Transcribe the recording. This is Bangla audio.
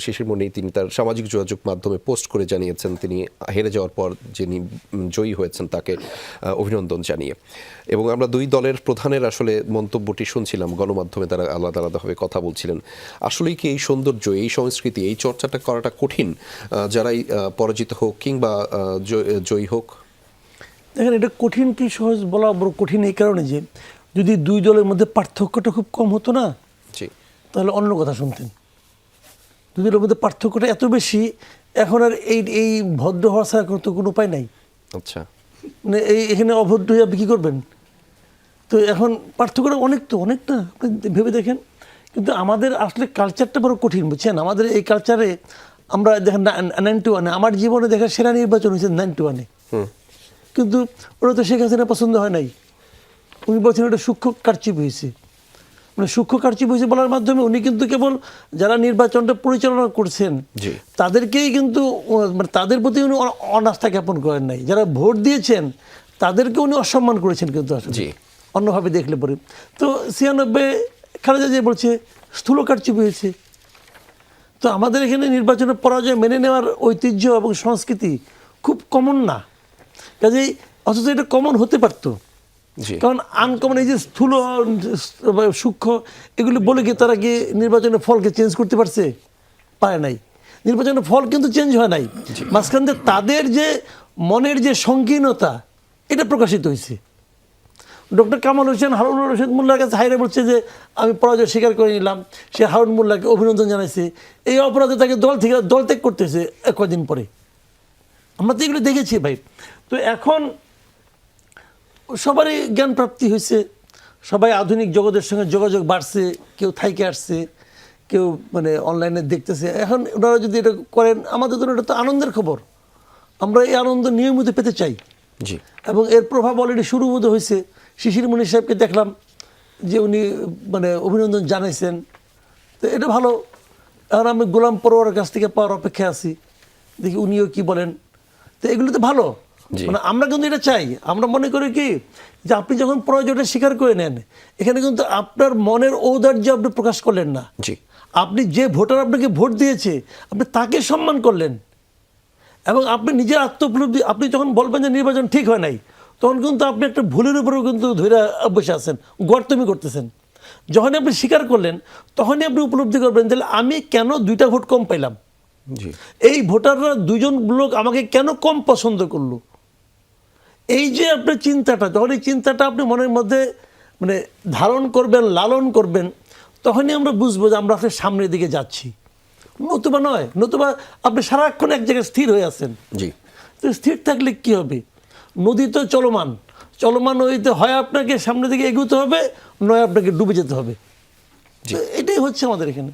শিশিরমণি তিনি তার সামাজিক যোগাযোগ মাধ্যমে পোস্ট করে জানিয়েছেন তিনি হেরে যাওয়ার পর যিনি জয়ী হয়েছেন তাকে অভিনন্দন জানিয়ে। এবং আমরা দুই দলের প্রধানের আসলে মন্তব্যটি শুনছিলাম, গণমাধ্যমে তারা আলাদা আলাদাভাবে কথা বলছিলেন। আসলেই কি এই সৌন্দর্য, এই সংস্কৃতি, এই চর্চাটা করাটা কঠিন যারাই পরাজিত হোক কিংবা জয়ী হোক? দেখেন, এটা কঠিন কি সহজ বলা বড় কঠিন এই কারণে যে যদি দুই দলের মধ্যে পার্থক্যটা খুব কম হতো না, তাহলে অন্য কথা শুনতেন। দুই দলের মধ্যে পার্থক্যটা এত বেশি, এখন আর এই ভদ্র হওয়া ছাড়া তো কোনো উপায় নাই। আচ্ছা, মানে এখানে অভদ্র হয়ে আপনি কী করবেন? তো এখন পার্থক্যটা অনেকটা আপনি ভেবে দেখেন। কিন্তু আমাদের আসলে কালচারটা বড় কঠিন, বুঝছেন? আমাদের এই কালচারে আমরা দেখেন 91-এ আমার জীবনে দেখা সেরা নির্বাচন হয়েছে 91-এ, কিন্তু ওরা তো শেখ হাসিনা পছন্দ হয় নাই। উনি বলছেন এটা সূক্ষ্ম কারচুপ হয়েছে। মানে সূক্ষ্ম কারচুপ হয়েছে বলার মাধ্যমে উনি কিন্তু কেবল যারা নির্বাচনটা পরিচালনা করছেন তাদেরকেই কিন্তু মানে তাদের প্রতি উনি অনাস্থা জ্ঞাপন করেন নাই। যারা ভোট দিয়েছেন তাদেরকে উনি অসম্মান করেছেন কিন্তু আসলে অন্যভাবে দেখলে পরে। তো 96 খালেদা জিয়া বলছে স্থূল কারচুপ হয়েছে। তো আমাদের এখানে নির্বাচনের পরাজয় মেনে নেওয়ার ঐতিহ্য এবং সংস্কৃতি খুব কমন না, কাজেই অথচ এটা কমন হতে পারতো। কারণ আনকমন এই যে স্থূল সূক্ষ্ম এগুলি বলে কি তারা কি নির্বাচনের ফলকে চেঞ্জ করতে পারছে? পারে নাই। নির্বাচনের ফল কিন্তু চেঞ্জ হয় নাই, মাঝখান দিয়ে তাদের যে মনের যে সংকীর্ণতা এটা প্রকাশিত হয়েছে। ডক্টর কামাল হোসেন হারুন রশিদ মোল্লার কাছে হাইরে বলছে যে আমি পরাজয় স্বীকার করে নিলাম, সে হারুন মোল্লাকে অভিনন্দন জানাইছে। এই অপরাধে তাকে দল ত্যাগ করতেছে কয়েকদিন পরে। আমরা তো এগুলো দেখেছি ভাই। তো এখন সবারই জ্ঞান প্রাপ্তি হয়েছে, সবাই আধুনিক জগতের সঙ্গে যোগাযোগ বাড়ছে, কেউ থাইকে আসছে, কেউ মানে অনলাইনে দেখতেছে। এখন ওনারা যদি এটা করেন আমাদের জন্য এটা তো আনন্দের খবর। আমরা এই আনন্দ নিয়মিত পেতে চাই এবং এর প্রভাব অলরেডি শুরু বোধ হয়েছে। শিশিরমণি সাহেবকে দেখলাম যে উনি মানে অভিনন্দন জানাইছেন, তো এটা ভালো। এখন আমি গোলাম পরোয়ারের কাছ থেকে পাওয়ার অপেক্ষায় আছি, দেখি উনিও কি বলেন। তো এগুলো তো ভালো, মানে আমরা কিন্তু এটা চাই। আমরা মনে করি কি যে আপনি যখন পরাজয়টা স্বীকার করে নেন, এখানে কিন্তু আপনার মনের ঔদার্য আপনি প্রকাশ করলেন না। আপনি যে ভোটার আপনাকে ভোট দিয়েছে আপনি তাকে সম্মান করলেন এবং আপনি নিজের আত্মোপলব্ধি, আপনি যখন বলবেন যে নির্বাচন ঠিক হয় নাই তখন কিন্তু আপনি একটা ভুলের উপরেও কিন্তু ধরে বসে আছেন, গর্তমি করতেছেন। যখনই আপনি স্বীকার করলেন তখনই আপনি উপলব্ধি করবেন তাহলে আমি কেন 2টা ভোট কম পাইলাম, এই ভোটাররা 2জন লোক আমাকে কেন কম পছন্দ করলো। এই যে আপনার চিন্তাটা, যখন এই চিন্তাটা আপনি মনের মধ্যে মানে ধারণ করবেন, লালন করবেন, তখনই আমরা বুঝবো যে আমরা আসলে সামনের দিকে যাচ্ছি। নতুবা নয়, নতুবা আপনি সারাক্ষণ এক জায়গায় স্থির হয়ে আছেন। তো স্থির থাকলে কি হবে? নদী তো চলমান নদীতে হয় আপনাকে সামনের দিকে এগোতে হবে, নয় আপনাকে ডুবে যেতে হবে। এটাই হচ্ছে আমাদের এখানে।